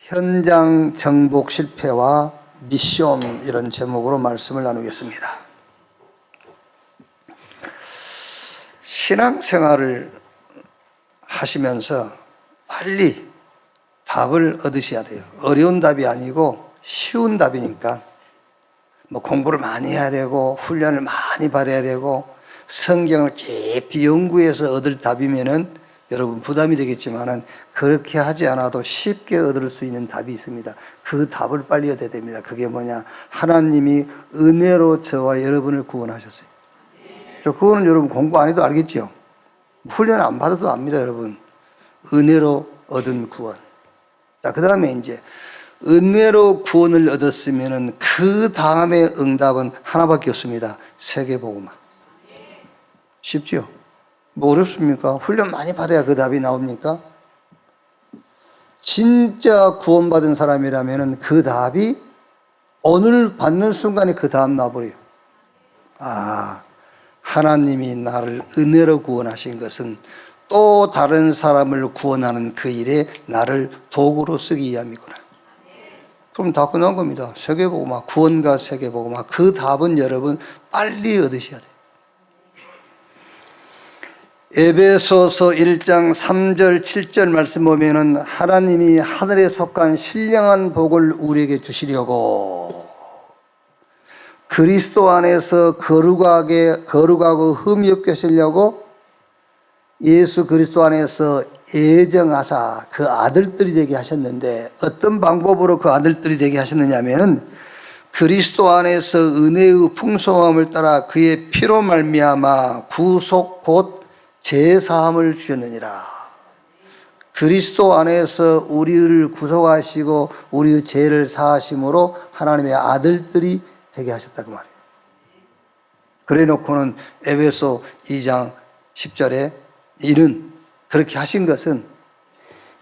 현장 정복 실패와 미션, 이런 제목으로 말씀을 나누겠습니다. 신앙생활을 하시면서 빨리 답을 얻으셔야 돼요. 어려운 답이 아니고 쉬운 답이니까 공부를 많이 해야 되고 훈련을 많이 받아야 되고 성경을 깊이 연구해서 얻을 답이면은 여러분 부담이 되겠지만은 그렇게 하지 않아도 쉽게 얻을 수 있는 답이 있습니다. 그 답을 빨리 얻어야 됩니다. 그게 뭐냐? 하나님이 은혜로 저와 여러분을 구원하셨어요. 그거는 여러분 공부 안 해도 알겠죠? 훈련 안 받아도 압니다, 여러분. 은혜로 얻은 구원. 자, 그 다음에 이제 은혜로 구원을 얻었으면은 그 다음에 응답은 하나밖에 없습니다. 세계복음화. 쉽죠? 뭐 어렵습니까? 훈련 많이 받아야 그 답이 나옵니까? 진짜 구원받은 사람이라면 그 답이 오늘 받는 순간에 그 답 나와버려요. 아, 하나님이 나를 은혜로 구원하신 것은 또 다른 사람을 구원하는 그 일에 나를 도구로 쓰기 위함이구나. 그럼 다 끝난 겁니다. 세계복음화, 구원과 세계복음화. 그 답은 여러분 빨리 얻으셔야 돼요. 에베소서 1장 3절 7절 말씀 보면은 하나님이 하늘에 속한 신령한 복을 우리에게 주시려고 그리스도 안에서 거룩하고 흠이 없게 하시려고 예수 그리스도 안에서 예정하사 그 아들들이 되게 하셨는데, 어떤 방법으로 그 아들들이 되게 하셨느냐면은 그리스도 안에서 은혜의 풍성함을 따라 그의 피로 말미암아 구속 곧 제사함을 주셨느니라. 그리스도 안에서 우리를 구속하시고 우리의 죄를 사하심으로 하나님의 아들들이 되게 하셨다, 그 말이에요. 그래 놓고는 에베소 2장 10절에 이는 그렇게 하신 것은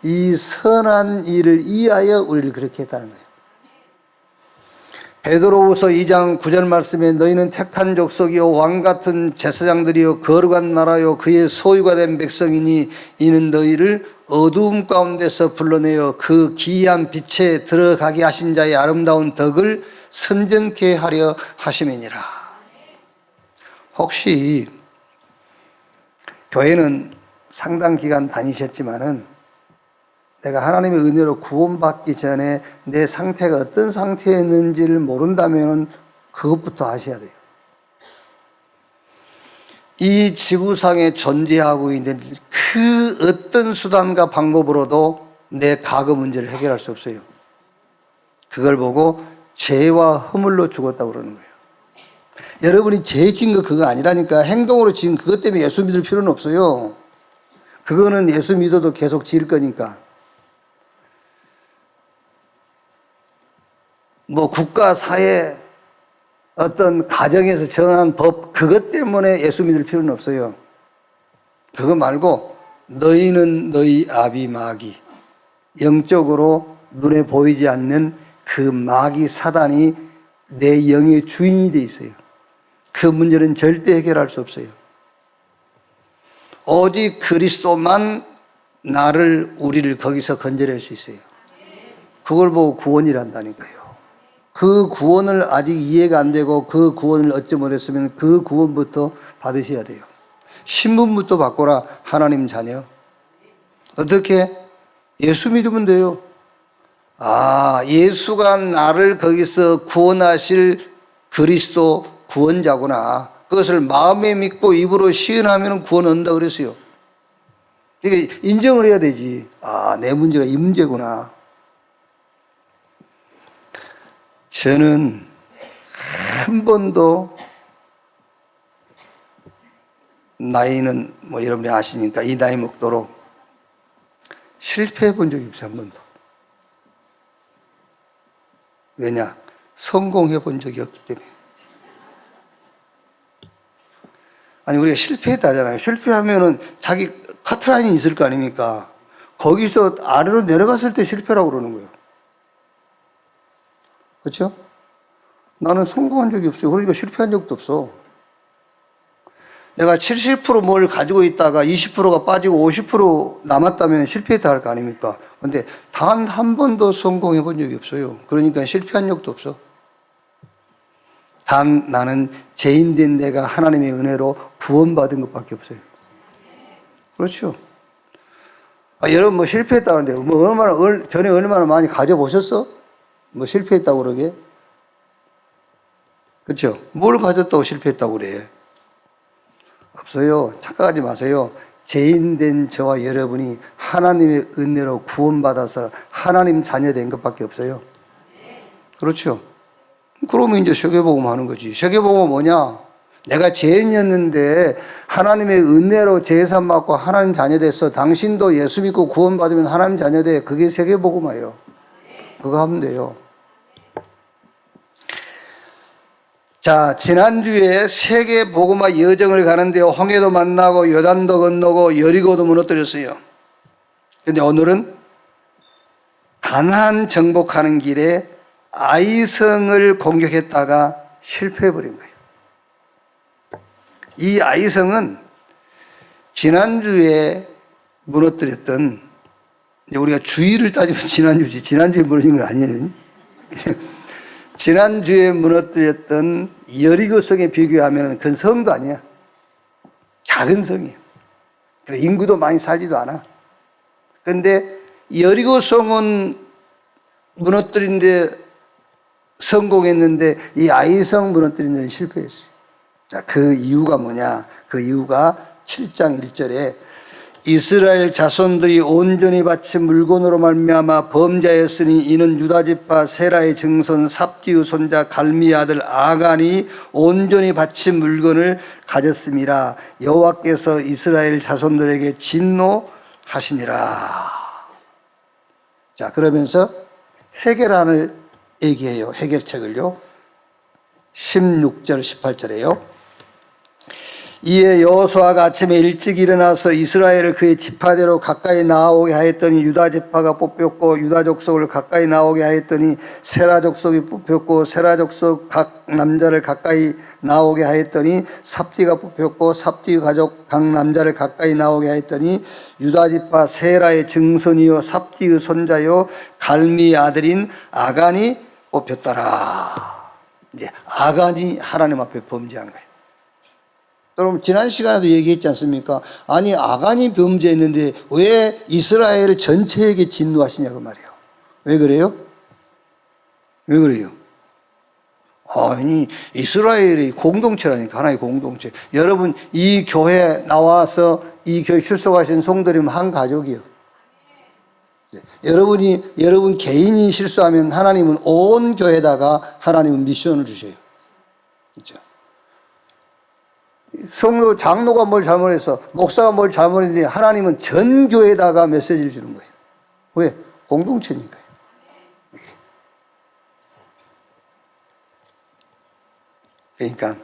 이 선한 일을 위하여 우리를 그렇게 했다는 거예요. 베드로후서 2장 9절 말씀에 너희는 택한 족속이요 왕같은 제사장들이요 거룩한 나라요 그의 소유가 된 백성이니 이는 너희를 어두움 가운데서 불러내어 그 기이한 빛에 들어가게 하신 자의 아름다운 덕을 선전케 하려 하심이니라. 혹시 교회는 상당 기간 다니셨지만은 내가 하나님의 은혜로 구원받기 전에 내 상태가 어떤 상태였는지를 모른다면 그것부터 아셔야 돼요. 이 지구상에 존재하고 있는 그 어떤 수단과 방법으로도 내 과거 문제를 해결할 수 없어요. 그걸 보고 죄와 허물로 죽었다고 그러는 거예요. 여러분이 죄 지은 거 그거 아니라니까. 행동으로 지은 그것 때문에 예수 믿을 필요는 없어요. 그거는 예수 믿어도 계속 지을 거니까. 국가, 사회, 어떤 가정에서 정한 법, 그것 때문에 예수 믿을 필요는 없어요. 그거 말고 너희는 너희 아비 마귀, 영적으로 눈에 보이지 않는 그 마귀 사단이 내 영의 주인이 돼 있어요. 그 문제는 절대 해결할 수 없어요. 오직 그리스도만 우리를 거기서 건져낼 수 있어요. 그걸 보고 구원이란다니까요. 그 구원을 아직 이해가 안 되고 그 구원을 얻지 못했으면 그 구원부터 받으셔야 돼요. 신분부터 바꿔라. 하나님 자녀. 어떻게? 예수 믿으면 돼요. 아, 예수가 나를 거기서 구원하실 그리스도 구원자구나. 그것을 마음에 믿고 입으로 시인하면 구원 얻는다 그랬어요. 그러니까 인정을 해야 되지. 아, 내 문제가 이 문제구나. 저는 한 번도, 나이는 여러분이 아시니까 이 나이 먹도록 실패해 본 적이 없어요. 한 번도. 왜냐? 성공해 본 적이 없기 때문에. 아니, 우리가 실패했다 하잖아요. 실패하면은 자기 카트라인이 있을 거 아닙니까? 거기서 아래로 내려갔을 때 실패라고 그러는 거예요. 그렇죠? 나는 성공한 적이 없어요. 그러니까 실패한 적도 없어. 내가 70%뭘 가지고 있다가 20%가 빠지고 50% 남았다면 실패했다 할 거 아닙니까? 근데 단 한 번도 성공해 본 적이 없어요. 그러니까 실패한 적도 없어. 단 나는 죄인된 내가 하나님의 은혜로 구원받은 것밖에 없어요. 그렇죠. 여러분 뭐 실패했다는데 뭐 전에 얼마나 많이 가져보셨어? 뭐 실패했다고 그러게? 그렇죠. 뭘 가졌다고 실패했다고 그래? 없어요. 착각하지 마세요. 죄인된 저와 여러분이 하나님의 은혜로 구원받아서 하나님 자녀된 것밖에 없어요. 그렇죠. 그러면 이제 세계복음 하는 거지. 세계복음은 뭐냐? 내가 죄인이었는데 하나님의 은혜로 제산 받고 하나님 자녀 됐어. 당신도 예수 믿고 구원받으면 하나님 자녀 돼. 그게 세계복음이에요. 그거 하면 돼요. 자, 지난주에 세계복음화 여정을 가는데 홍해도 만나고 요단도 건너고 여리고도 무너뜨렸어요. 근데 오늘은 가나안 정복하는 길에 아이성을 공격했다가 실패해버린 거예요. 이 아이성은 지난주에 무너뜨렸던, 우리가 주의를 따지면 지난주지, 지난주에 무너진 건 아니에요. 지난주에 무너뜨렸던 여리고성에 비교하면 그건 성도 아니야. 작은 성이에요. 인구도 많이 살지도 않아. 그런데 여리고성은 무너뜨린데 성공했는데 이 아이성 무너뜨린 데는 실패했어요. 자, 그 이유가 뭐냐? 그 이유가 7장 1절에 이스라엘 자손들이 온전히 바친 물건으로 말미암아 범죄하였으니 이는 유다지파 세라의 증손 삽디의 손자 갈미의 아들 아간이 온전히 바친 물건을 가졌음이라. 여호와께서 이스라엘 자손들에게 진노하시니라. 자, 그러면서 해결안을 얘기해요. 해결책을요. 16절 18절에요. 이에 여호수아가 아침에 일찍 일어나서 이스라엘을 그의 지파대로 가까이 나오게 하였더니 유다 지파가 뽑혔고 유다 족속을 가까이 나오게 하였더니 세라 족속이 뽑혔고 세라 족속 각 남자를 가까이 나오게 하였더니 삽디가 뽑혔고 삽디 가족 각 남자를 가까이 나오게 하였더니 유다 지파 세라의 증손이요 삽디의 손자요 갈미의 아들인 아간이 뽑혔더라. 이제 아간이 하나님 앞에 범죄한 거예요. 여러분 지난 시간에도 얘기했지 않습니까? 아니 아간이 범죄했는데 왜 이스라엘 전체에게 진노하시냐고 말이에요. 왜 그래요? 왜 그래요? 아니 이스라엘이 공동체라니까. 하나의 공동체. 여러분 이 교회 나와서 이 교회 출석하신 성도들이면 한 가족이요. 여러분 개인이 실수하면 하나님은 온 교회에다가 하나님은 미션을 주셔요. 그렇죠? 성도 장로가 뭘 잘못했어, 목사가 뭘 잘못했는데 하나님은 전 교회에다가 메시지를 주는 거예요. 왜? 공동체니까요. 그러니까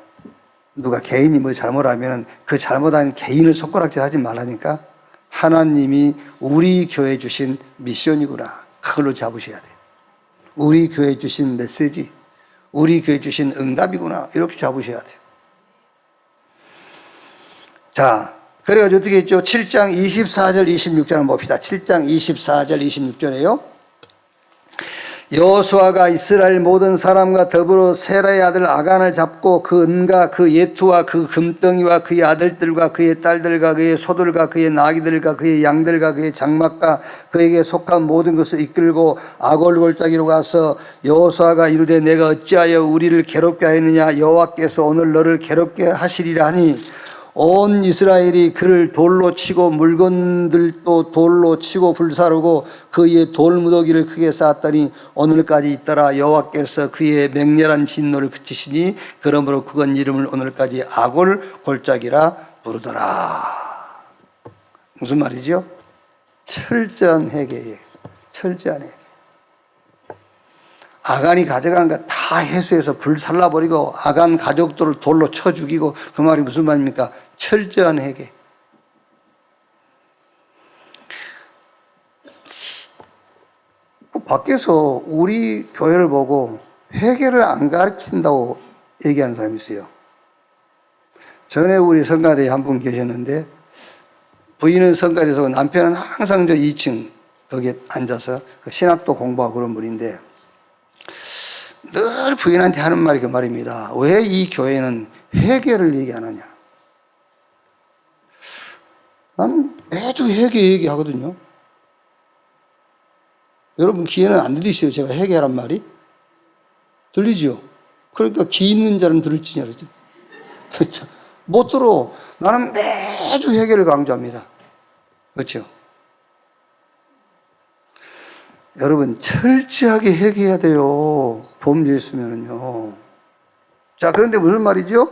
누가 개인이 뭘 잘못하면 그 잘못한 개인을 손가락질하지 말라니까. 하나님이 우리 교회 주신 미션이구나, 그걸로 잡으셔야 돼요. 우리 교회 주신 메시지, 우리 교회 주신 응답이구나, 이렇게 잡으셔야 돼요. 자, 그래가지고 어떻게 했죠? 7장 24절 26절 한번 봅시다. 7장 24절 26절에요. 여호수아가 이스라엘 모든 사람과 더불어 세라의 아들 아간을 잡고 그 은과 그 예투와 그 금덩이와 그의 아들들과 그의 딸들과 그의 소들과 그의 나귀들과 그의 양들과 그의 장막과 그에게 속한 모든 것을 이끌고 아골 골짜기로 가서 여호수아가 이르되 내가 어찌하여 우리를 괴롭게 하였느냐? 여호와께서 오늘 너를 괴롭게 하시리라 하니 온 이스라엘이 그를 돌로 치고 물건들도 돌로 치고 불사르고 그의 돌무더기를 크게 쌓았더니 오늘까지 있더라. 여호와께서 그의 맹렬한 진노를 그치시니 그러므로 그건 이름을 오늘까지 아골 골짜기라 부르더라. 무슨 말이죠? 철저한 회개예요. 철저한 회개. 아간이 가져간 거 다 해수해서 불 살라버리고 아간 가족들을 돌로 쳐 죽이고, 그 말이 무슨 말입니까? 철저한 회개. 밖에서 우리 교회를 보고 회개를 안 가르친다고 얘기하는 사람이 있어요. 전에 우리 성가대에 한 분 계셨는데 부인은 성가대에서 남편은 항상 저 2층 거기에 앉아서 신학도 공부하고 그런 분인데 늘 부인한테 하는 말이 그 말입니다. 왜 이 교회는 회개를 얘기 안 하냐? 난 매주 회개 얘기하거든요. 여러분 귀에는 안 들리시죠? 제가 회개하란 말이? 들리지요? 그러니까 귀 있는 자는 들을지냐 그러죠. 그렇죠. 못 들어. 나는 매주 회개를 강조합니다. 그렇죠? 여러분 철저하게 회개해야 돼요. 범죄했으면은요. 자, 그런데 무슨 말이죠?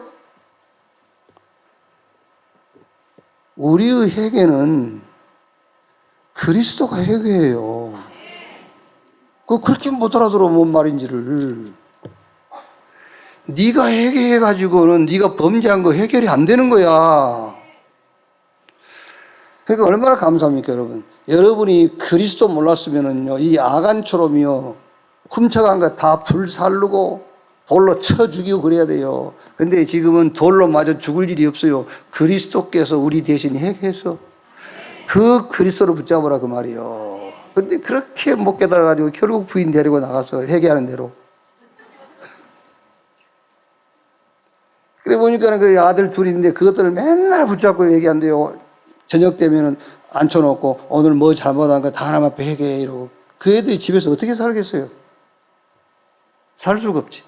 우리의 회개는 그리스도가 회개해요. 그렇게 못 알아들어 뭔 말인지를. 네가 회개해가지고는 네가 범죄한 거 해결이 안 되는 거야. 그러니까 얼마나 감사합니까, 여러분? 여러분이 그리스도 몰랐으면은요, 이 아간처럼요, 훔쳐간 거 다 불살르고 돌로 쳐 죽이고 그래야 돼요. 근데 지금은 돌로 맞아 죽을 일이 없어요. 그리스도께서 우리 대신 회개해서 그 그리스도를 붙잡으라 그 말이에요. 근데 그렇게 못 깨달아가지고 결국 부인 데리고 나가서 회개하는 대로. 그래 보니까 그 아들 둘이 있는데 그것들을 맨날 붙잡고 얘기한대요. 저녁 되면은 앉혀놓고 오늘 뭐 잘못한 거 다 하나님 앞에 회개해 이러고. 그 애들이 집에서 어떻게 살겠어요? 살 수가 없지.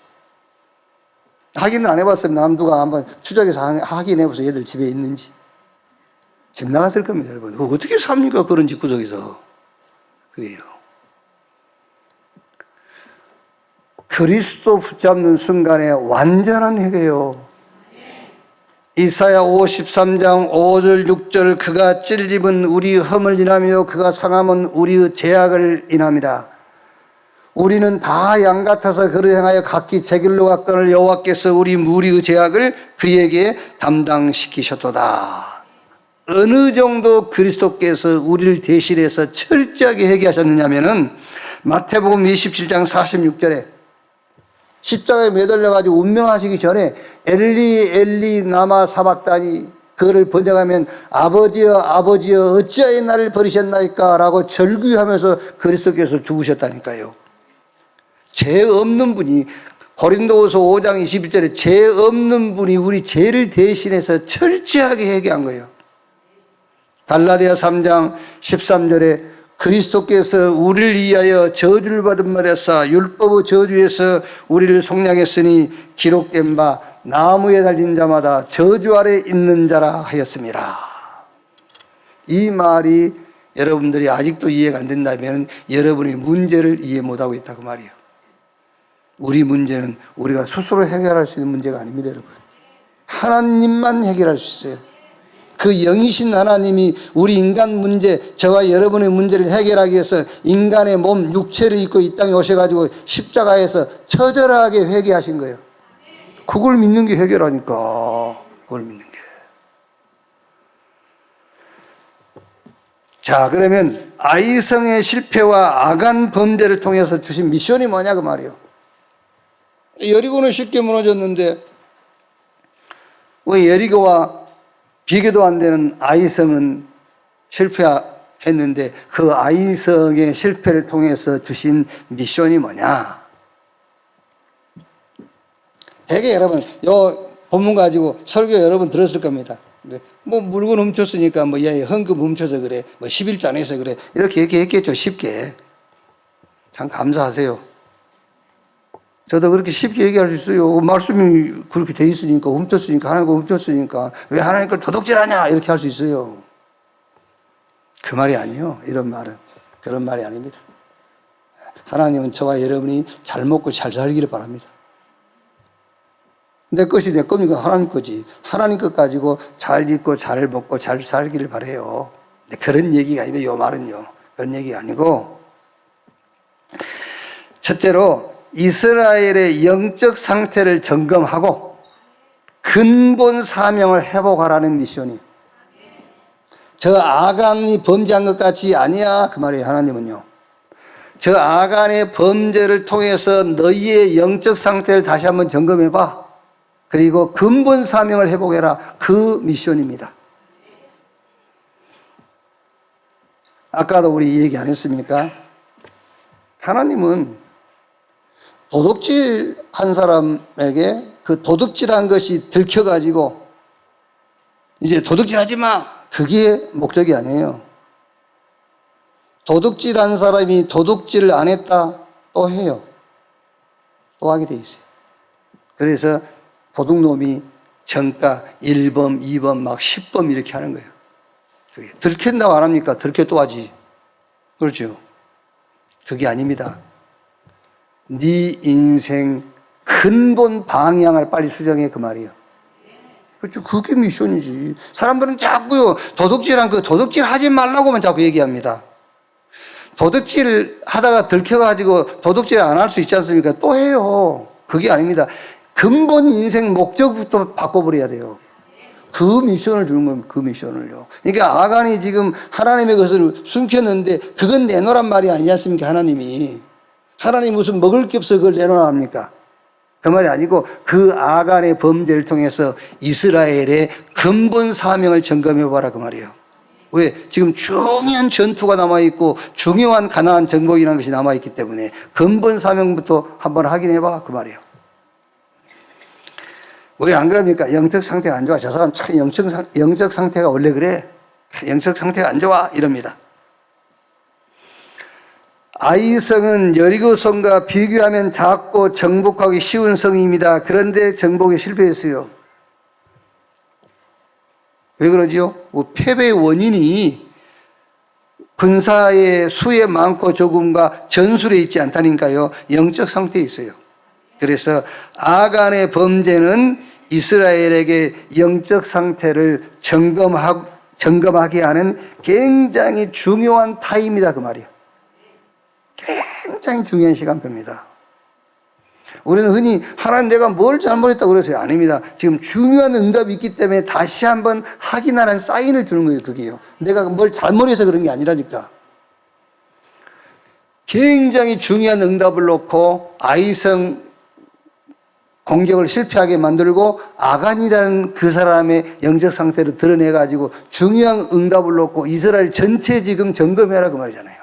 확인은 안 해봤어요. 남두가 한번 추적해서 확인해보세요. 얘들 집에 있는지. 집 나갔을 겁니다, 여러분. 그거 어떻게 삽니까? 그런 집구석에서. 그게요. 그리스도 붙잡는 순간에 완전한 회개요. 이사야 53장 5절 6절 그가 찔림은 우리 흠을 인하며 그가 상함은 우리의 죄악을 인합니다. 우리는 다 양 같아서 그를 향하여 각기 제 길로 갔거늘 여호와께서 우리 무리의 죄악을 그에게 담당시키셨도다. 어느 정도 그리스도께서 우리를 대신해서 철저하게 회개하셨느냐면은 마태복음 27장 46절에 십자가에 매달려가지고 운명하시기 전에 엘리 엘리 나마 사박다니 그거를 번역하면 아버지여 아버지여 어찌하여 나를 버리셨나이까 라고 절규하면서 그리스도께서 죽으셨다니까요. 죄 없는 분이 고린도후서 5장 21절에 죄 없는 분이 우리 죄를 대신해서 철저하게 회개한 거예요. 갈라디아 3장 13절에 그리스도께서 우리를 위하여 저주를 받은 말이었사 율법의 저주에서 우리를 속량했으니 기록된 바 나무에 달린 자마다 저주 아래 있는 자라 하였습니다. 이 말이 여러분들이 아직도 이해가 안 된다면 여러분의 문제를 이해 못하고 있다 그 말이에요. 우리 문제는 우리가 스스로 해결할 수 있는 문제가 아닙니다, 여러분. 하나님만 해결할 수 있어요. 그 영이신 하나님이 우리 인간 문제, 저와 여러분의 문제를 해결하기 위해서 인간의 몸, 육체를 입고 이 땅에 오셔가지고 십자가에서 처절하게 회개하신 거예요. 그걸 믿는 게 해결하니까. 그걸 믿는 게. 자, 그러면 아이성의 실패와 아간 범죄를 통해서 주신 미션이 뭐냐 그 말이에요. 여리고는 쉽게 무너졌는데 왜 여리고와 비교도 안 되는 아이성은 실패했는데 그 아이성의 실패를 통해서 주신 미션이 뭐냐? 대개 여러분 요 본문 가지고 설교 여러분 들었을 겁니다. 뭐 물건 훔쳤으니까 뭐 얘 헌금 훔쳐서 그래, 뭐 11조 안 해서 그래 이렇게 얘기했겠죠. 쉽게. 참 감사하세요. 저도 그렇게 쉽게 얘기할 수 있어요. 말씀이 그렇게 돼 있으니까, 훔쳤으니까, 하나님 거 훔쳤으니까, 왜 하나님 걸 도둑질하냐? 이렇게 할 수 있어요. 그 말이 아니에요. 이런 말은. 그런 말이 아닙니다. 하나님은 저와 여러분이 잘 먹고 잘 살기를 바랍니다. 내 것이 내 겁니까? 하나님 거지. 하나님 것 가지고 잘 입고 잘 먹고 잘 살기를 바라요. 근데 그런 얘기가 아니고, 요 말은요. 그런 얘기가 아니고, 첫째로, 이스라엘의 영적 상태를 점검하고 근본 사명을 회복하라는 미션이. 저 아간이 범죄한 것 같이 아니야 그 말이에요. 하나님은요. 저 아간의 범죄를 통해서 너희의 영적 상태를 다시 한번 점검해봐. 그리고 근본 사명을 회복해라. 그 미션입니다. 아까도 우리 얘기 안 했습니까? 하나님은 도둑질 한 사람에게 그 도둑질한 것이 들켜가지고 이제 도둑질 하지 마. 그게 목적이 아니에요. 도둑질 한 사람이 도둑질을 안 했다. 또 해요. 또 하게 돼 있어요. 그래서 도둑놈이 정가 1범, 2범, 막 10범 이렇게 하는 거예요. 들켰다고 안 합니까? 들켜 또 하지. 그렇죠? 그게 아닙니다. 네 인생 근본 방향을 빨리 수정해 그 말이에요. 그렇죠? 그게 미션이지. 사람들은 자꾸요 도둑질한 그 도둑질 하지 말라고만 자꾸 얘기합니다. 도둑질 하다가 들켜가지고 도둑질 안 할 수 있지 않습니까? 또 해요. 그게 아닙니다. 근본 인생 목적부터 바꿔버려야 돼요. 그 미션을 주는 겁니다. 그 미션을요. 그러니까 아간이 지금 하나님의 것을 숨겼는데 그건 내놓으란 말이 아니지 않습니까? 하나님이 무슨 먹을 게 없어 그걸 내놓으라 합니까? 그 말이 아니고 그 아간의 범죄를 통해서 이스라엘의 근본 사명을 점검해봐라 그 말이에요. 왜? 지금 중요한 전투가 남아있고 중요한 가나안 정복이라는 것이 남아있기 때문에 근본 사명부터 한번 확인해봐 그 말이에요. 왜 안 그럽니까? 영적 상태가 안 좋아. 저 사람 참 영적 상태가 원래 그래. 영적 상태가 안 좋아. 이럽니다. 아이성은 여리고성과 비교하면 작고 정복하기 쉬운 성입니다. 그런데 정복에 실패했어요. 왜 그러지요? 패배의 원인이 군사의 수의 많고 적음과 전술에 있지 않다니까요. 영적 상태에 있어요. 그래서 아간의 범죄는 이스라엘에게 영적 상태를 점검하게 하는 굉장히 중요한 타임이다 그 말이에요. 굉장히 중요한 시간표입니다. 우리는 흔히 하나님 내가 뭘 잘못했다고 그러세요? 아닙니다. 지금 중요한 응답이 있기 때문에 다시 한번 확인하는 사인을 주는 거예요. 그게요. 내가 뭘 잘못해서 그런 게 아니라니까. 굉장히 중요한 응답을 놓고 아이성 공격을 실패하게 만들고 아간이라는 그 사람의 영적 상태를 드러내가지고 중요한 응답을 놓고 이스라엘 전체 지금 점검해라 그 말이잖아요.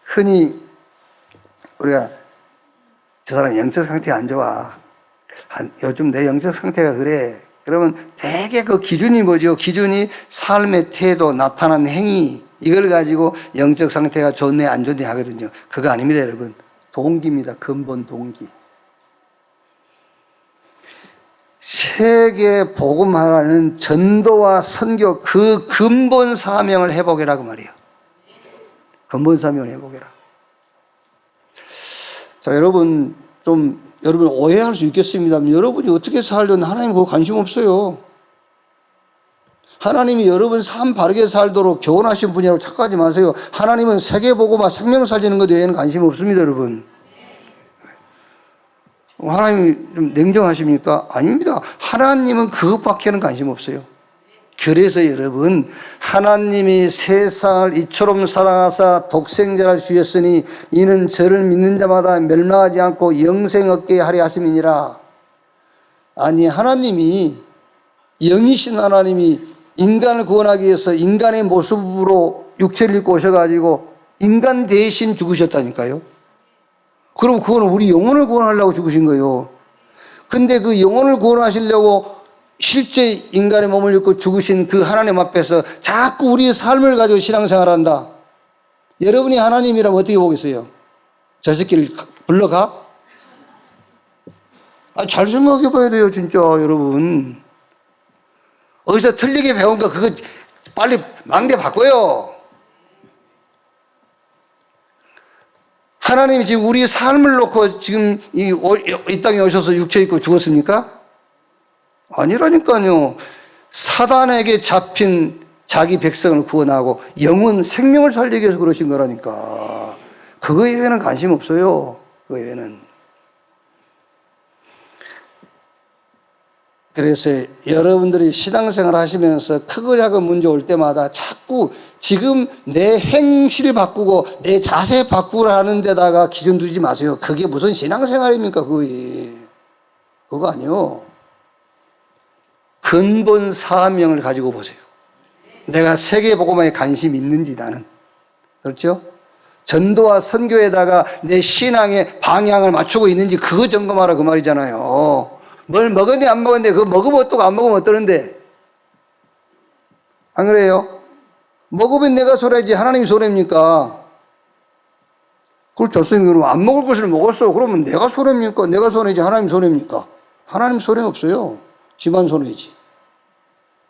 흔히 우리가 저 사람 영적 상태가 안 좋아. 요즘 내 영적 상태가 그래. 그러면 대개 그 기준이 뭐죠? 기준이 삶의 태도, 나타난 행위 이걸 가지고 영적 상태가 좋네 안 좋네 하거든요. 그거 아닙니다 여러분. 동기입니다. 근본 동기. 세계 복음하라는 전도와 선교 그 근본 사명을 회복해라 그 말이에요. 근본 사명을 회복해라. 자, 여러분 오해할 수 있겠습니다. 여러분이 어떻게 살든 하나님 그거 관심 없어요. 하나님이 여러분 삶 바르게 살도록 교훈하신 분이라고 착각하지 마세요. 하나님은 세계보고만 생명 살리는 것 외에는 관심 없습니다, 여러분. 하나님이 좀 냉정하십니까? 아닙니다. 하나님은 그것밖에는 관심 없어요. 그래서 여러분, 하나님이 세상을 이처럼 사랑하사 독생자를 주셨으니 이는 저를 믿는 자마다 멸망하지 않고 영생 얻게 하려 하심이니라. 아니, 하나님이 영이신 하나님이 인간을 구원하기 위해서 인간의 모습으로 육체를 입고 오셔가지고 인간 대신 죽으셨다니까요. 그럼 그거는 우리 영혼을 구원하려고 죽으신 거예요. 근데 그 영혼을 구원하시려고 실제 인간의 몸을 입고 죽으신 그 하나님 앞에서 자꾸 우리의 삶을 가지고 신앙생활 한다. 여러분이 하나님이라면 어떻게 보겠어요? 저 새끼를 불러가? 잘 생각해 봐야 돼요, 진짜, 여러분. 어디서 틀리게 배운 거 그거 빨리 망대 바꿔요. 하나님이 지금 우리의 삶을 놓고 지금 이 땅에 오셔서 육체 입고 죽었습니까? 아니라니까요. 사단에게 잡힌 자기 백성을 구원하고 영혼 생명을 살리기 위해서 그러신 거라니까. 그거 외에는 관심 없어요. 그거 외에는. 그래서 여러분들이 신앙생활 하시면서 크고 작은 문제 올 때마다 자꾸 지금 내 행실 바꾸고 내 자세 바꾸라는 데다가 기준 두지 마세요. 그게 무슨 신앙생활입니까? 그거 아니요. 근본 사명을 가지고 보세요. 내가 세계복음화에 관심이 있는지 나는. 그렇죠? 전도와 선교에다가 내 신앙의 방향을 맞추고 있는지 그거 점검하라 그 말이잖아요. 뭘 먹었니 안 먹었니 그거 먹으면 어떠고 안 먹으면 어떠는데. 안 그래요? 먹으면 내가 손해지 하나님이 손해입니까? 그걸 교수님이 그러면 안 먹을 것을 먹었어. 그러면 내가 손해입니까? 내가 손해지 하나님 손해입니까? 하나님 손해 없어요. 지만 손해지.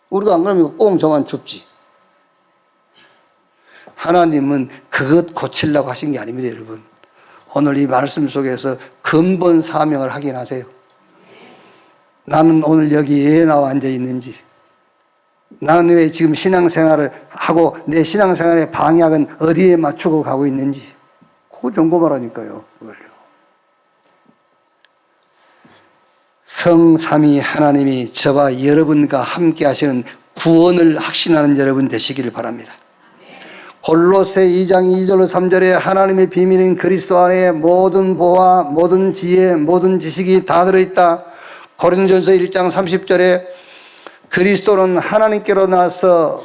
우리가 안 그러면 꽁 저만 춥지. 하나님은 그것 고치려고 하신 게 아닙니다, 여러분. 오늘 이 말씀 속에서 근본 사명을 확인하세요. 나는 오늘 여기 왜 나와 앉아 있는지, 나는 왜 지금 신앙생활을 하고 내 신앙생활의 방향은 어디에 맞추고 가고 있는지, 그거 점검하라니까요. 그걸요. 성삼위 하나님이 저와 여러분과 함께 하시는 구원을 확신하는 여러분 되시기를 바랍니다. 골로새 2장 2절로 3절에 하나님의 비밀인 그리스도 안에 모든 보화, 모든 지혜, 모든 지식이 다 들어있다. 고린도전서 1장 30절에 그리스도는 하나님께로 나서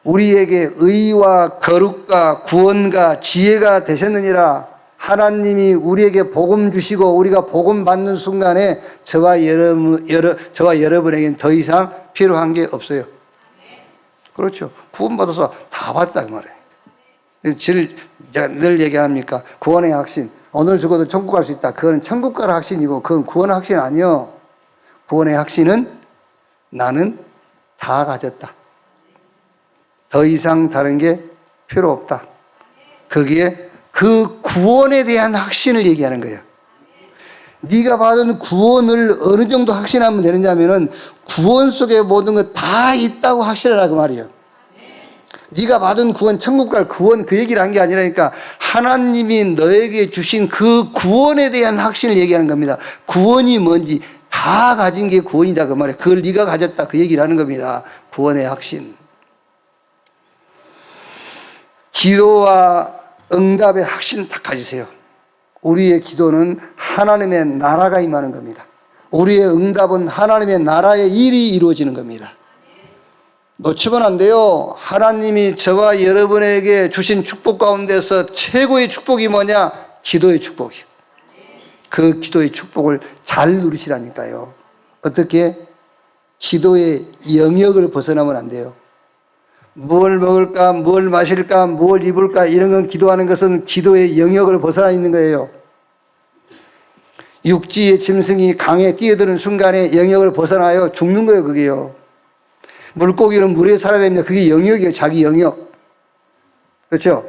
우리에게 의와 거룩과 구원과 지혜가 되셨느니라. 하나님이 우리에게 복음 주시고 우리가 복음 받는 순간에 저와 여러분에게는 더 이상 필요한 게 없어요. 그렇죠. 구원받아서 다 받았다 그 말이에요. 제가 늘 얘기합니까? 구원의 확신. 오늘 죽어도 천국 갈 수 있다. 그거는 천국 갈 확신이고 그건 구원의 확신 아니요. 구원의 확신은 나는 다 가졌다. 더 이상 다른 게 필요 없다. 거기에 그 구원에 대한 확신을 얘기하는 거예요. 네가 받은 구원을 어느 정도 확신하면 되느냐면은 구원 속에 모든 것 다 있다고 확신하라 그 말이에요. 네가 받은 구원, 천국 갈 구원 그 얘기를 한 게 아니라니까 하나님이 너에게 주신 그 구원에 대한 확신을 얘기하는 겁니다. 구원이 뭔지 다 가진 게 구원이다 그 말이에요. 그걸 네가 가졌다 그 얘기를 하는 겁니다. 구원의 확신. 기도와 응답의 확신 딱 가지세요. 우리의 기도는 하나님의 나라가 임하는 겁니다. 우리의 응답은 하나님의 나라의 일이 이루어지는 겁니다. 놓치면 안 돼요. 하나님이 저와 여러분에게 주신 축복 가운데서 최고의 축복이 뭐냐? 기도의 축복이요. 그 기도의 축복을 잘 누리시라니까요. 어떻게? 기도의 영역을 벗어나면 안 돼요. 무엇을 먹을까, 무엇을 마실까, 무엇을 입을까 이런 건 기도하는 것은 기도의 영역을 벗어나 있는 거예요. 육지의 짐승이 강에 뛰어드는 순간에 영역을 벗어나요. 죽는 거예요, 그게요. 물고기는 물에 살아야 됩니다. 그게 영역이에요, 자기 영역. 그렇죠?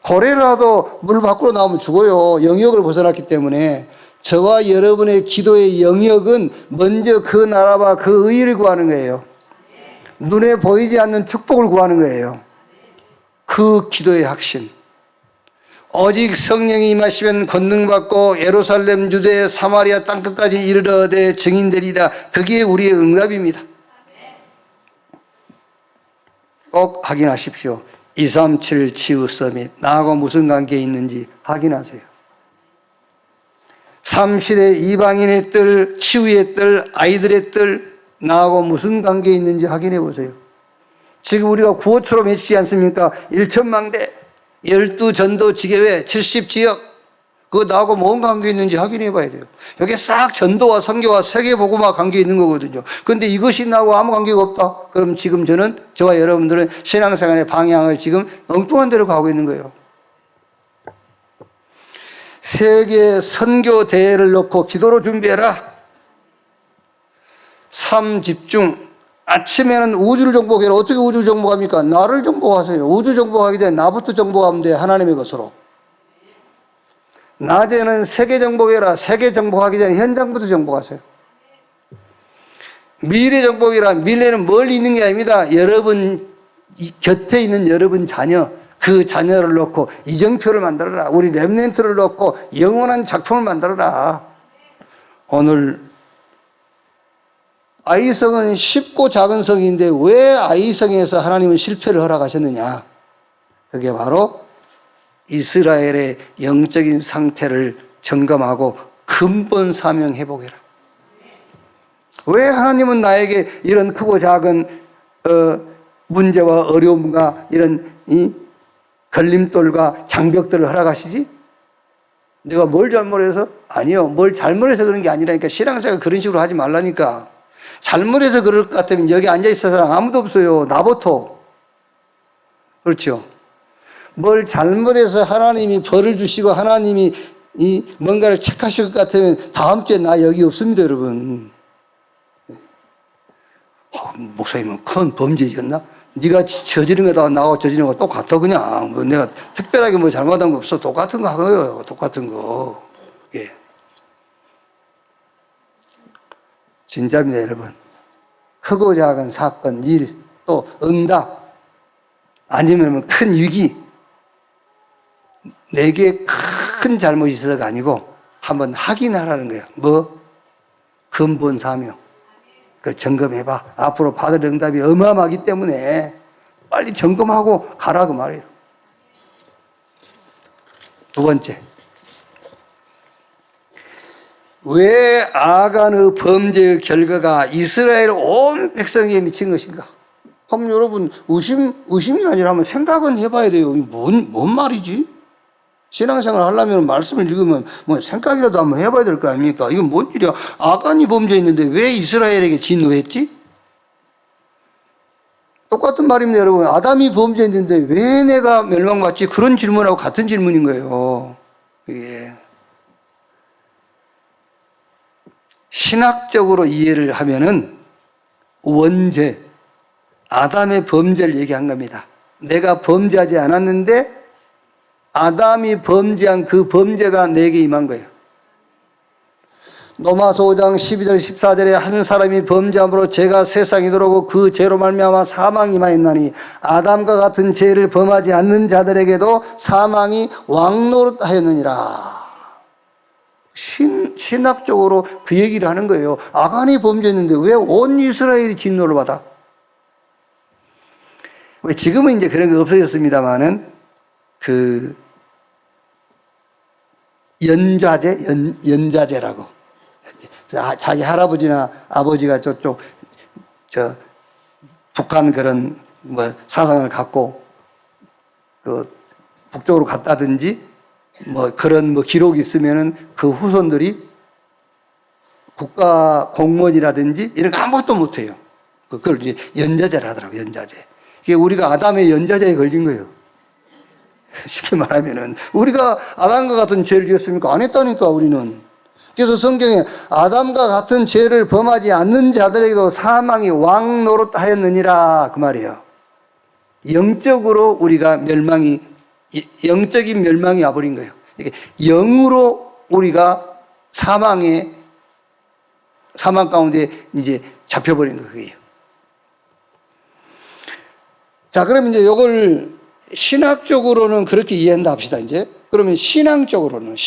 고래라도 물 밖으로 나오면 죽어요. 영역을 벗어났기 때문에. 저와 여러분의 기도의 영역은 먼저 그 나라와 그 의를 구하는 거예요. 눈에 보이지 않는 축복을 구하는 거예요. 그 기도의 확신. 오직 성령이 임하시면 권능받고 예루살렘, 유대, 사마리아 땅끝까지 이르러 내 증인되리라. 그게 우리의 응답입니다. 꼭 확인하십시오. 237 치유 서밋 나하고 무슨 관계에 있는지 확인하세요. 3시대 이방인의 뜰, 치유의 뜰, 아이들의 뜰 나하고 무슨 관계에 있는지 확인해 보세요. 지금 우리가 구호처럼 외치지 않습니까? 1천망대, 12전도 지교회, 70지역 그거 나하고 뭔 관계 있는지 확인해 봐야 돼요. 여기에 싹 전도와 선교와 세계복음화 관계 있는 거거든요. 그런데 이것이 나하고 아무 관계가 없다. 그럼 지금 저와 여러분들은 신앙생활의 방향을 지금 엉뚱한 데로 가고 있는 거예요. 세계 선교 대회를 놓고 기도로 준비해라. 삶 집중. 아침에는 우주를 정복해라. 어떻게 우주를 정복합니까? 나를 정복하세요. 우주 정복하기 전에 나부터 정복하면 돼요. 하나님의 것으로. 낮에는 세계 정복해라. 세계 정복하기 전에 현장부터 정복하세요. 미래 정복이라 미래는 멀리 있는 게 아닙니다. 여러분 곁에 있는 여러분 자녀, 그 자녀를 놓고 이정표를 만들어라. 우리 렘넌트를 놓고 영원한 작품을 만들어라. 오늘 아이성은 쉽고 작은 성인데 왜 아이성에서 하나님은 실패를 허락하셨느냐? 그게 바로 이스라엘의 영적인 상태를 점검하고 근본 사명 회복해라. 왜 하나님은 나에게 이런 크고 작은 문제와 어려움과 이런 이 걸림돌과 장벽들을 허락하시지? 내가 뭘 잘못해서? 아니요. 뭘 잘못해서 그런 게 아니라니까. 신앙생활 그런 식으로 하지 말라니까. 잘못해서 그럴 것 같으면 여기 앉아있을 사람 아무도 없어요. 나부터. 그렇죠. 뭘 잘못해서 하나님이 벌을 주시고 하나님이 이 뭔가를 체크하실 것 같으면 다음 주에 나 여기 없습니다, 여러분. 목사님은 큰 범죄였나? 네가 저지른 거다 나하고 저지른 거 똑같아 그냥. 뭐 내가 특별하게 뭐 잘못한 거 없어. 똑같은 거 하고요. 똑같은 거. 예. 진짜입니다, 여러분. 크고 작은 사건, 일, 또 응답, 아니면 큰 위기. 내게 큰 잘못이 있어서가 아니고 한번 확인하라는 거예요. 뭐? 근본 사명. 그걸 점검해봐. 앞으로 받을 응답이 어마어마하기 때문에 빨리 점검하고 가라고 말해요. 두 번째. 왜 아간의 범죄의 결과가 이스라엘 온 백성에게 미친 것인가? 한번 여러분 의심이 아니라 한번 생각은 해봐야 돼요. 뭔 말이지? 신앙생활 하려면 말씀을 읽으면 뭐 생각이라도 한번 해봐야 될 거 아닙니까? 이건 뭔 일이야? 아간이 범죄했는데 왜 이스라엘에게 진노했지? 똑같은 말입니다, 여러분. 아담이 범죄했는데 왜 내가 멸망받지? 그런 질문하고 같은 질문인 거예요. 그게. 신학적으로 이해를 하면은 원죄, 아담의 범죄를 얘기한 겁니다. 내가 범죄하지 않았는데 아담이 범죄한 그 범죄가 내게 임한 거예요. 로마서 5장 12절 14절에 한 사람이 범죄함으로 죄가 세상에 들어오고 그 죄로 말미암아 사망이 임하였나니 아담과 같은 죄를 범하지 않는 자들에게도 사망이 왕노릇하였느니라. 신학적으로 그 얘기를 하는 거예요. 아간이 범죄했는데 왜 온 이스라엘이 진노를 받아? 지금은 이제 그런 게 없어졌습니다만은 그 연좌제라고. 자기 할아버지나 아버지가 북한 그런 뭐 사상을 갖고 그 북쪽으로 갔다든지 뭐 그런 뭐 기록이 있으면은 그 후손들이 국가 공무원이라든지 이런 거 아무것도 못 해요. 그걸 이제 연좌제라 하더라고요, 연좌제. 이게 우리가 아담의 연좌제에 걸린 거예요. 쉽게 말하면은 우리가 아담과 같은 죄를 지었습니까? 안 했다니까 우리는. 그래서 성경에 아담과 같은 죄를 범하지 않는 자들에게도 사망이 왕노릇하였느니라 그 말이에요. 영적으로 우리가 영적인 멸망이 와버린 거예요. 영으로 우리가 사망 가운데 이제 잡혀버린 거예요. 자, 그럼 이제 이걸 신학적으로는 그렇게 이해한다 합시다, 이제. 그러면 신앙적으로는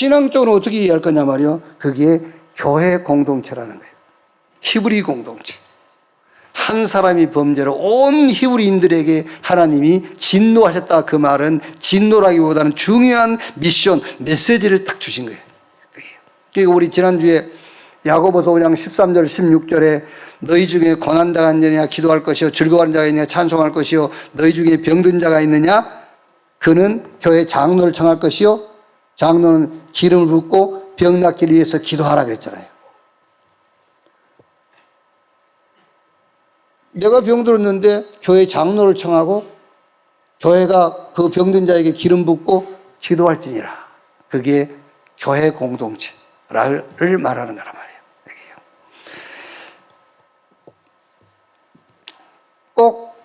어떻게 이해할 거냐 말이요. 그게 교회 공동체라는 거예요. 히브리 공동체. 한 사람이 범죄로 온 히브리인들에게 하나님이 진노하셨다. 그 말은 진노라기보다는 중요한 미션, 메시지를 딱 주신 거예요. 그러니까 우리 지난주에 야고보서 5장 13절 16절에 너희 중에 고난당한 자냐 기도할 것이요 즐거워하는 자가 있느냐 찬송할 것이요 너희 중에 병든 자가 있느냐 그는 교회 장로를 청할 것이요 장로는 기름을 붓고 병 낫기를 위해서 기도하라 그랬잖아요. 내가 병들었는데 교회 장로를 청하고 교회가 그 병든 자에게 기름 붓고 기도할지니라. 그게 교회 공동체를 말하는 거란 말이에요. 꼭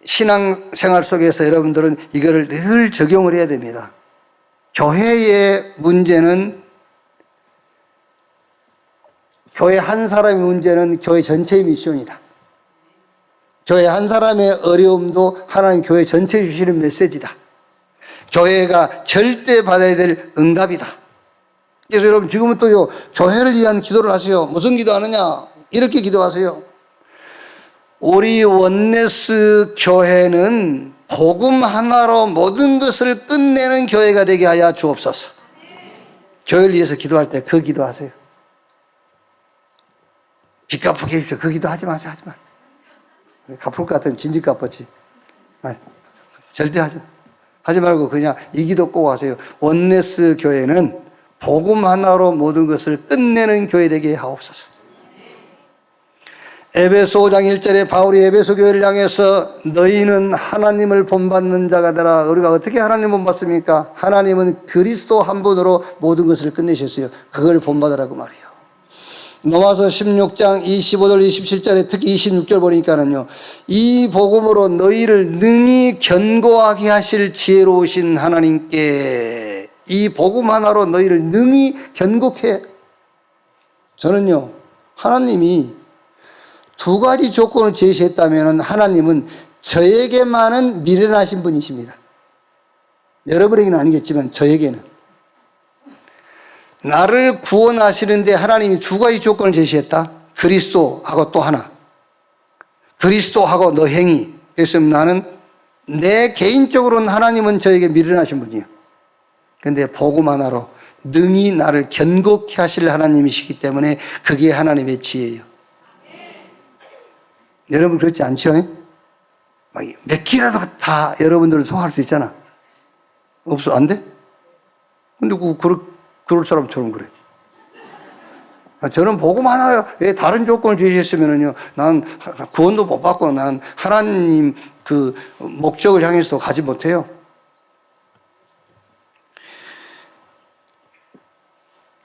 신앙생활 속에서 여러분들은 이거를 늘 적용을 해야 됩니다. 교회의 문제는 교회 한 사람의 문제는 교회 전체의 미션이다. 교회 한 사람의 어려움도 하나님 교회 전체에 주시는 메시지다. 교회가 절대 받아야 될 응답이다. 그래서 여러분 지금부터요 교회를 위한 기도를 하세요. 무슨 기도하느냐? 이렇게 기도하세요. 우리 원네스 교회는 복음 하나로 모든 것을 끝내는 교회가 되게 하여 주옵소서. 교회를 위해서 기도할 때 그 기도하세요. 빚 갚기 위해서 그 기도 하지 마세요. 하지 마. 갚을 것 같으면 진즉 갚았지. 절대 하지 마. 하지 말고 그냥 이 기도 꼭 하세요. 원네스 교회는 복음 하나로 모든 것을 끝내는 교회 되게 하옵소서. 에베소 5장 1절에 바울이 에베소 교회를 향해서 너희는 하나님을 본받는 자가 되라. 우리가 어떻게 하나님을 본받습니까? 하나님은 그리스도 한 분으로 모든 것을 끝내셨어요. 그걸 본받으라고 말이에요. 로마서 16장 25절 27절에 특히 26절 보니까는요, 이 복음으로 너희를 능히 견고하게 하실 지혜로우신 하나님께, 이 복음 하나로 너희를 능히 견고해. 저는요, 하나님이 두 가지 조건을 제시했다면 하나님은 저에게만은 미련하신 분이십니다. 여러분에게는 아니겠지만 저에게는. 나를 구원하시는데 하나님이 두 가지 조건을 제시했다. 그리스도하고 또 하나. 그리스도하고 너 행위. 그래서 나는 내 개인적으로는 하나님은 저에게 미련하신 분이에요. 그런데 복음 하나로 능히 나를 견고케 하실 하나님이시기 때문에 그게 하나님의 지혜예요. 여러분 그렇지 않죠? 몇 끼라도 다 여러분들은 소화할 수 있잖아. 없어? 안 돼? 근데 그럴 사람처럼 그래. 저는 복음 하나에 다른 조건을 제시했으면요, 난 구원도 못 받고 나는 하나님 그 목적을 향해서도 가지 못해요.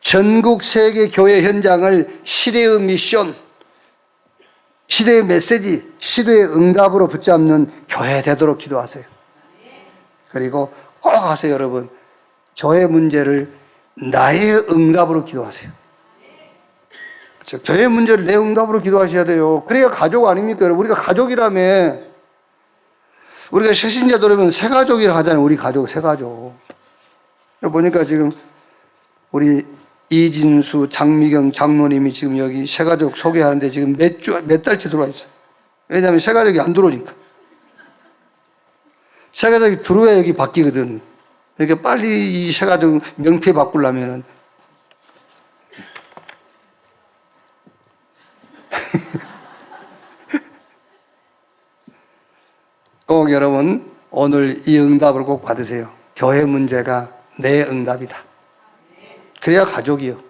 전국 세계 교회 현장을 시대의 미션, 시대의 메시지, 시대의 응답으로 붙잡는 교회 되도록 기도하세요. 그리고 꼭 하세요, 여러분. 교회 문제를 나의 응답으로 기도하세요. 그렇죠? 교회 문제를 내 응답으로 기도하셔야 돼요. 그래야 가족 아닙니까, 여러분? 우리가 가족이라며. 우리가 새신자들이면 새 가족이라 하잖아요. 우리 가족, 새 가족. 보니까 지금 우리 이진수, 장미경 장로님이 지금 여기 새 가족 소개하는데 지금 몇 달째 들어와 있어요. 왜냐하면 새 가족이 안 들어오니까. 새 가족이 들어와야 여기 바뀌거든. 그러니까 빨리 이 새 가족 명패 바꾸려면은. 꼭 여러분, 오늘 이 응답을 꼭 받으세요. 교회 문제가 내 응답이다. 그래야 가족이요.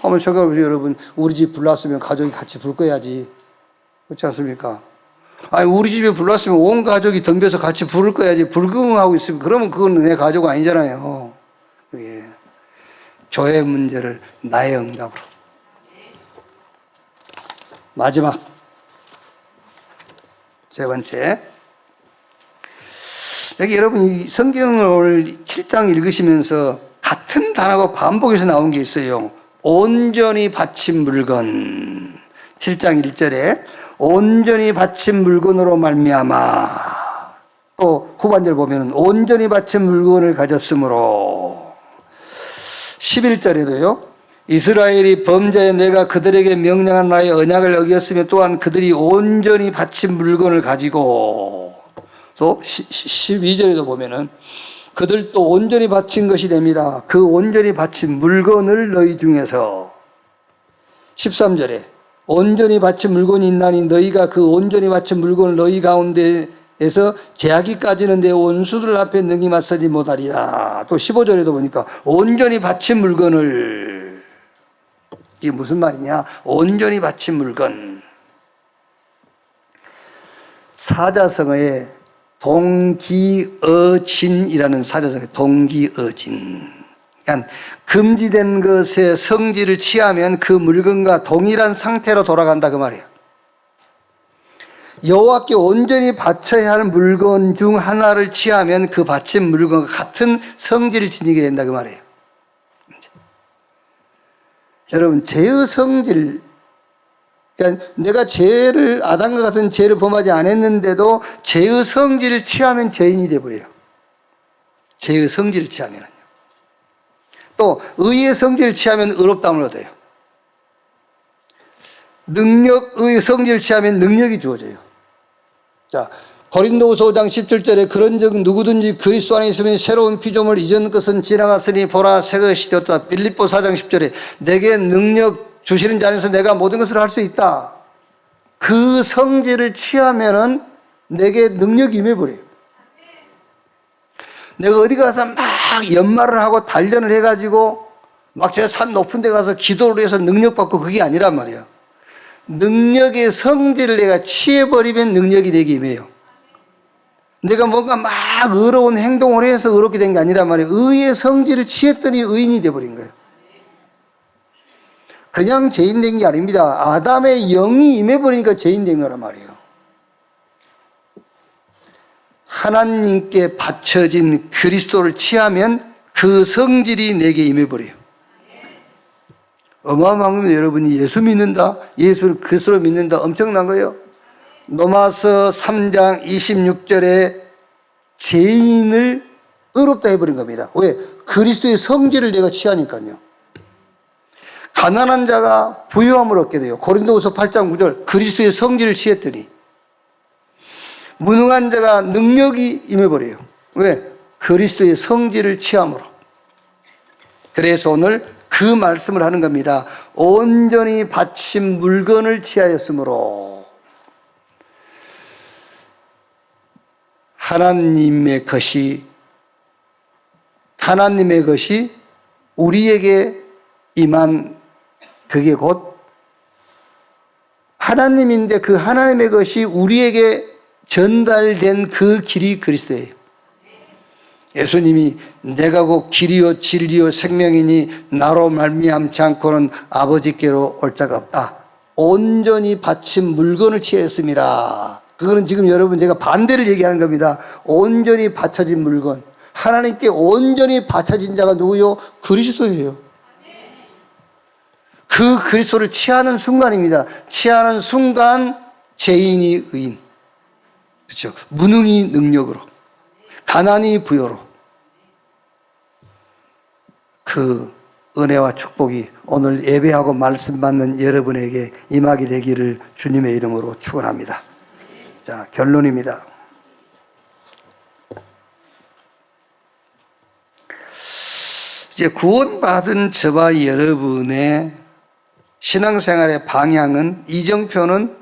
한번 생각해보세요, 여러분. 우리 집 불났으면 가족이 같이 불 거야지. 그렇지 않습니까? 아니, 우리 집에 불났으면 온 가족이 덤벼서 같이 부를 거야지. 불응하고 있으면 그러면 그건 내 가족 아니잖아요. 그게 교회 문제를 나의 응답으로. 마지막 세 번째, 여기 여러분 이 성경을 7장 읽으시면서 같은 단어가 반복해서 나온 게 있어요. 온전히 바친 물건. 7장 1절에 온전히 바친 물건으로 말미암아. 또 후반절 보면 온전히 바친 물건을 가졌으므로. 11절에도요. 이스라엘이 범죄에 내가 그들에게 명령한 나의 언약을 어겼으며 또한 그들이 온전히 바친 물건을 가지고. 또 12절에도 보면은 그들도 온전히 바친 것이 됩니다. 그 온전히 바친 물건을 너희 중에서. 13절에 온전히 바친 물건이 있나니 너희가 그 온전히 바친 물건을 너희 가운데에서 제하기까지는 내 원수들 앞에 능히 맞서지 못하리라. 또 15절에도 보니까 온전히 바친 물건을. 이게 무슨 말이냐? 온전히 바친 물건. 사자성어에 동기어진이라는 사자성어에 동기어진. 그러니까 금지된 것의 성질을 취하면 그 물건과 동일한 상태로 돌아간다 그 말이에요. 여호와께 온전히 바쳐야 할 물건 중 하나를 취하면 그 바친 물건과 같은 성질을 지니게 된다 그 말이에요. 여러분, 죄의 성질, 그러니까 내가 아담과 같은 죄를 범하지 않았는데도 죄의 성질을 취하면 죄인이 되어버려요. 죄의 성질을 취하면요. 또 의의 성질을 취하면 의롭다함을 얻어요. 능력의 성질을 취하면 능력이 주어져요. 자, 고린도후서 5장 17절에 그런즉 누구든지 그리스도 안에 있으면 새로운 피조물 이전 것은 지나갔으니 보라 새 것이 되었다. 빌립보 4장 10절에 내게 능력 주시는 자 안에서 내가 모든 것을 할 수 있다. 그 성질을 취하면은 내게 능력이 임해버려요. 내가 어디 가서 막 연말을 하고 단련을 해가지고 막 저 산 높은 데 가서 기도를 해서 능력 받고 그게 아니란 말이에요. 능력의 성질을 내가 취해버리면 능력이 내게 임해요. 내가 뭔가 막 의로운 행동을 해서 의롭게 된 게 아니란 말이에요. 의의 성질을 취했더니 의인이 돼버린 거예요. 그냥 죄인 된 게 아닙니다. 아담의 영이 임해버리니까 죄인 된 거란 말이에요. 하나님께 바쳐진 그리스도를 취하면 그 성질이 내게 임해버려요. 어마어마한 겁니다. 여러분이 예수 믿는다, 예수를 그리스도로 믿는다, 엄청난 거예요. 로마서 3장 26절에 죄인을 의롭다 해버린 겁니다. 왜? 그리스도의 성질을 내가 취하니까요. 가난한 자가 부유함을 얻게 돼요. 고린도후서 8장 9절 그리스도의 성질을 취했더니 무능한 자가 능력이 임해버려요. 왜? 그리스도의 성질을 취함으로. 그래서 오늘 그 말씀을 하는 겁니다. 온전히 바친 물건을 취하였으므로 하나님의 것이 우리에게 임한 그게 곧 하나님인데 그 하나님의 것이 우리에게 전달된 그 길이 그리스도예요. 예수님이 내가 곧 길이요 진리요 생명이니 나로 말미암지 않고는 아버지께로 올 자가 없다. 온전히 바친 물건을 취했습니다. 그거는 지금 여러분 제가 반대를 얘기하는 겁니다. 온전히 바쳐진 물건. 하나님께 온전히 바쳐진 자가 누구요? 그리스도예요. 그 그리스도를 취하는 순간입니다. 취하는 순간 죄인이 의인. 그렇죠. 무능이 능력으로. 가난이 부여로. 그 은혜와 축복이 오늘 예배하고 말씀 받는 여러분에게 임하게 되기를 주님의 이름으로 축원합니다. 자, 결론입니다. 이제 구원받은 저와 여러분의 신앙생활의 방향은, 이정표는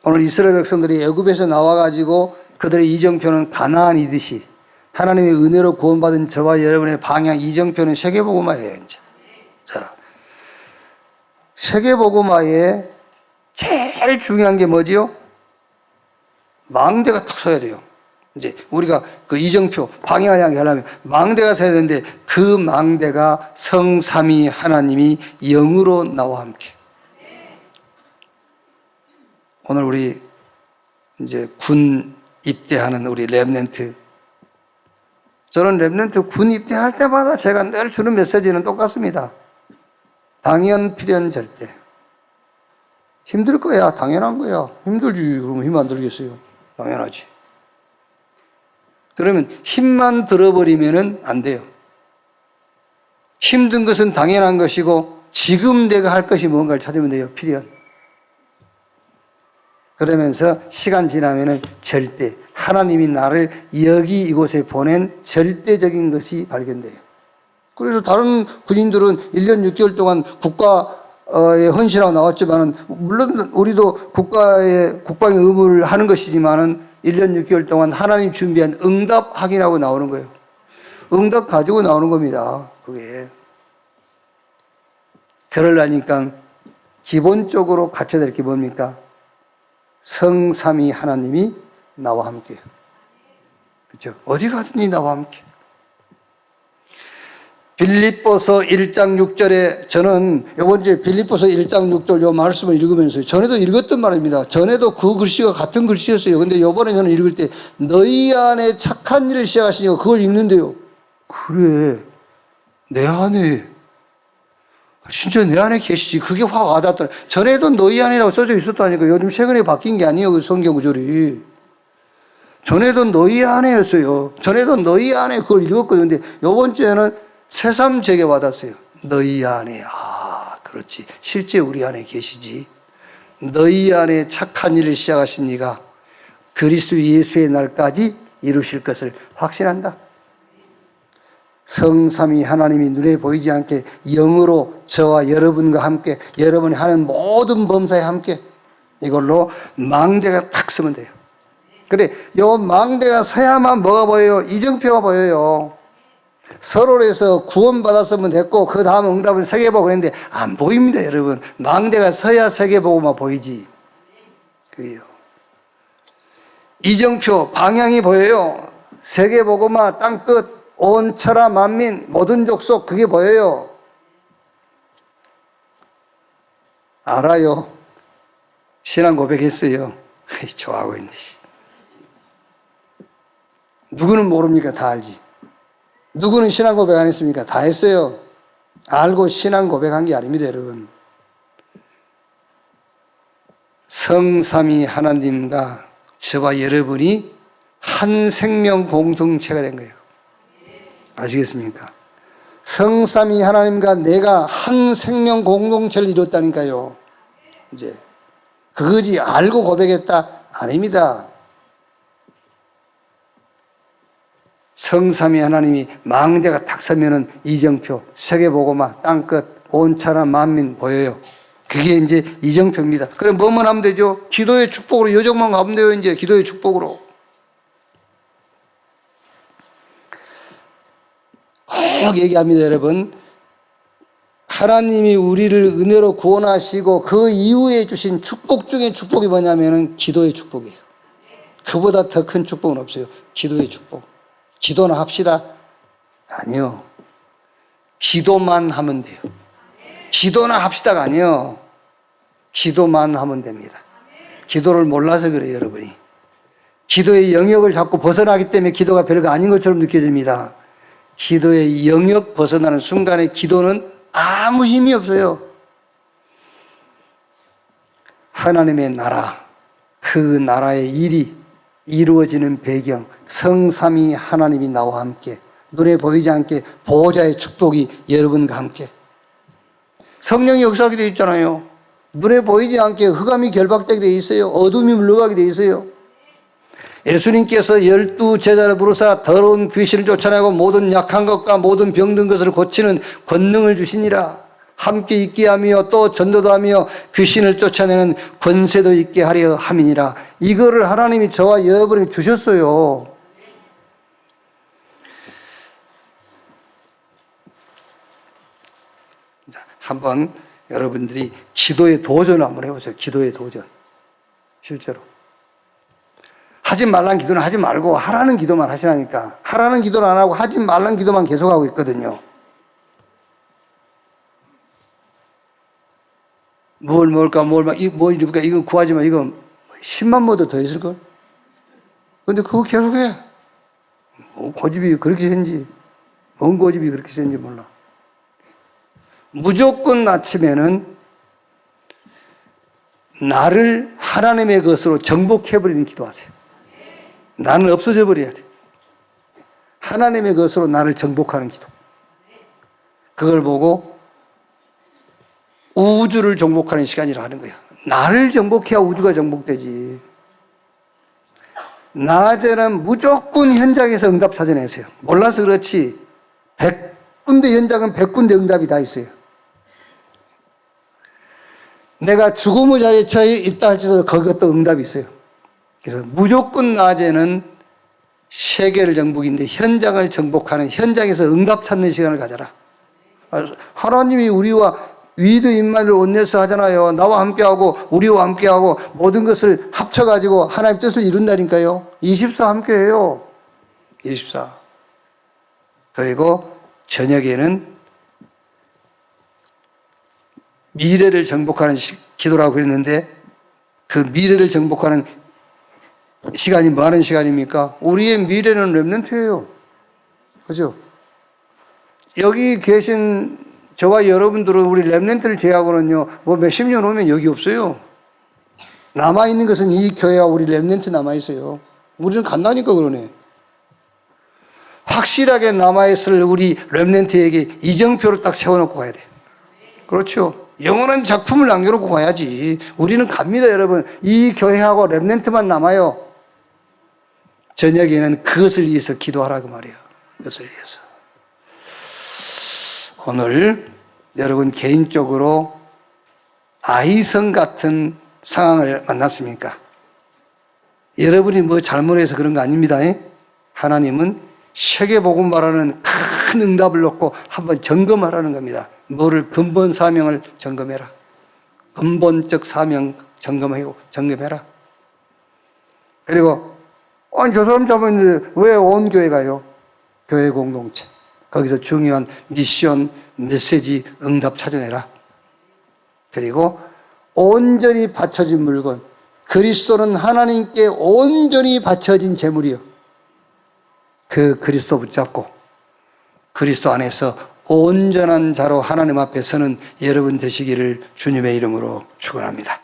오늘 이스라엘 백성들이 애굽에서 나와가지고 그들의 이정표는 가나안이듯이 하나님의 은혜로 구원받은 저와 여러분의 방향, 이정표는 세계복음화예요. 이제. 자, 세계복음화에 제일 중요한 게 뭐지요? 망대가 탁 서야 돼요. 이제 우리가 그 이정표 방향을 향해 하려면 망대가 서야 되는데 그 망대가 성삼위 하나님이 영으로 나와 함께. 오늘 우리 이제 군 입대하는 우리 렘넌트, 저는 렘넌트 군 입대할 때마다 제가 늘 주는 메시지는 똑같습니다. 당연, 필연, 절대. 힘들 거야. 당연한 거야. 힘들지. 그러면 힘 안 들겠어요. 당연하지. 그러면 힘만 들어버리면 안 돼요. 힘든 것은 당연한 것이고 지금 내가 할 것이 뭔가를 찾으면 돼요. 필연. 그러면서 시간 지나면은 절대, 하나님이 나를 여기 이곳에 보낸 절대적인 것이 발견돼요. 그래서 다른 군인들은 1년 6개월 동안 국가에 헌신하고 나왔지만은, 물론 우리도 국방의 의무를 하는 것이지만은 1년 6개월 동안 하나님 준비한 응답 확인하고 나오는 거예요. 응답 가지고 나오는 겁니다. 그게. 그러려니까 기본적으로 갖춰야 될 게 뭡니까? 성삼위 하나님이 나와 함께. 그렇죠? 어디 가든지 나와 함께. 빌립보서 1장 6절에 저는 이번 주에 빌립보서 1장 6절 요 말씀을 읽으면서 전에도 읽었던 말입니다. 전에도 그 글씨가 같은 글씨였어요. 근데 요번에 저는 읽을 때 너희 안에 착한 일을 시작하시니까 그걸 읽는데요. 그래. 내 안에. 진짜 내 안에 계시지. 그게 확 와닿더라. 전에도 너희 안이라고 써져 있었다니까. 요즘 최근에 바뀐 게 아니에요. 그 성경 구절이. 전에도 너희 안에였어요. 전에도 너희 안에 그걸 읽었거든요. 근데 요번 주에는 새삼 제게 와닿았어요. 너희 안에. 아, 그렇지. 실제 우리 안에 계시지. 너희 안에 착한 일을 시작하신 이가 그리스도 예수의 날까지 이루실 것을 확신한다. 성삼위 하나님이 눈에 보이지 않게 영으로 저와 여러분과 함께, 여러분이 하는 모든 범사에 함께, 이걸로 망대가 탁 서면 돼요. 그래, 요 망대가 서야만 뭐가 보여요? 이정표가 보여요. 서로에서 구원받았으면 됐고 그 다음 응답은 세계보고 그랬는데 안 보입니다. 여러분, 망대가 서야 세계보고만 보이지. 그게요. 이정표 방향이 보여요. 세계보고만 땅끝 온 천하 만민 모든 족속 그게 보여요. 알아요. 신앙 고백했어요. 좋아하고 있네. 누구는 모릅니까? 다 알지. 누구는 신앙 고백 안 했습니까? 다 했어요. 알고 신앙 고백한 게 아닙니다, 여러분. 성삼위 하나님과 저와 여러분이 한 생명 공동체가 된 거예요. 아시겠습니까? 성삼위 하나님과 내가 한 생명 공동체를 이뤘다니까요. 이제 그거지 알고 고백했다? 아닙니다. 성삼위 하나님이 망대가 탁 서면은 이정표, 세계보고마, 땅끝, 온천하 만민 보여요. 그게 이제 이정표입니다. 그럼 뭐만 하면 되죠? 기도의 축복으로 요정만 가면 돼요. 이제 기도의 축복으로. 꼭 얘기합니다, 여러분. 하나님이 우리를 은혜로 구원하시고 그 이후에 주신 축복 중에 축복이 뭐냐면은 기도의 축복이에요. 그보다 더 큰 축복은 없어요. 기도의 축복. 기도나 합시다. 아니요. 기도만 하면 돼요. 기도나 합시다가 아니요. 기도만 하면 됩니다. 기도를 몰라서 그래요, 여러분이. 기도의 영역을 자꾸 벗어나기 때문에 기도가 별거 아닌 것처럼 느껴집니다. 기도의 영역 벗어나는 순간에 기도는 아무 힘이 없어요. 하나님의 나라, 그 나라의 일이 이루어지는 배경, 성삼위 하나님이 나와 함께, 눈에 보이지 않게 보호자의 축복이 여러분과 함께. 성령이 역사하게 되어 있잖아요. 눈에 보이지 않게 흑암이 결박되게 되어 있어요. 어둠이 물러가게 되어 있어요. 예수님께서 12 제자를 부르사 더러운 귀신을 쫓아내고 모든 약한 것과 모든 병든 것을 고치는 권능을 주시니라. 함께 있게 하며 또 전도도 하며 귀신을 쫓아내는 권세도 있게 하려 함이니라. 이거를 하나님이 저와 여러분에게 주셨어요. 한번 여러분들이 기도의 도전을 한번 해보세요. 기도의 도전. 실제로. 하지 말라는 기도는 하지 말고 하라는 기도만 하시라니까. 하라는 기도는 안 하고 하지 말라는 기도만 계속하고 있거든요. 뭘 먹을까, 뭘 입을까, 이거 구하지 마. 이거 10만 모도 더 있을걸? 근데 그거 계속해. 고집이 그렇게 센지, 뭔 고집이 그렇게 센지 몰라. 무조건 아침에는 나를 하나님의 것으로 정복해버리는 기도하세요. 나는 없어져 버려야 돼. 하나님의 것으로 나를 정복하는 기도. 그걸 보고 우주를 정복하는 시간이라 하는 거야. 나를 정복해야 우주가 정복되지. 낮에는 무조건 현장에서 응답 찾아내세요. 몰라서 그렇지 100군데 현장은 100군데 응답이 다 있어요. 내가 죽음의 자리에 처해 있다 할지라도 거기가 응답이 있어요. 그래서 무조건 낮에는 세계를 정복인데 현장을 정복하는, 현장에서 응답 찾는 시간을 가져라. 하나님이 우리와 위드 임마누엘 원네스 하잖아요. 나와 함께하고 우리와 함께하고 모든 것을 합쳐가지고 하나님 뜻을 이룬다니까요. 24 함께해요. 24. 그리고 저녁에는 미래를 정복하는 기도라고 그랬는데 그 미래를 정복하는 시간이 뭐 하는 시간입니까? 우리의 미래는 렘넌트예요. 그죠? 여기 계신 저와 여러분들은 우리 렘넌트를 제외하고는요, 뭐 몇십 년 오면 여기 없어요. 남아있는 것은 이 교회와 우리 렘넌트 남아있어요. 우리는 간다니까 그러네. 확실하게 남아있을 우리 렘넌트에게 이정표를 딱 세워놓고 가야 돼. 그렇죠? 영원한 작품을 남겨놓고 가야지. 우리는 갑니다, 여러분. 이 교회하고 렘넌트만 남아요. 저녁에는 그것을 위해서 기도하라고 말이에요. 그것을 위해서. 오늘 여러분 개인적으로 아이성 같은 상황을 만났습니까? 여러분이 뭐 잘못해서 그런 거 아닙니다. 하나님은 세계복음 말하는 큰 응답을 놓고 한번 점검하라는 겁니다. 뭐를 근본 사명을 점검해라. 근본적 사명 점검해라. 그리고 저 사람 잡았는데 왜 온 교회 가요? 교회 공동체. 거기서 중요한 미션, 메시지, 응답 찾아내라. 그리고 온전히 바쳐진 물건. 그리스도는 하나님께 온전히 바쳐진 재물이요. 그 그리스도 붙잡고 그리스도 안에서 온전한 자로 하나님 앞에 서는 여러분 되시기를 주님의 이름으로 축원합니다.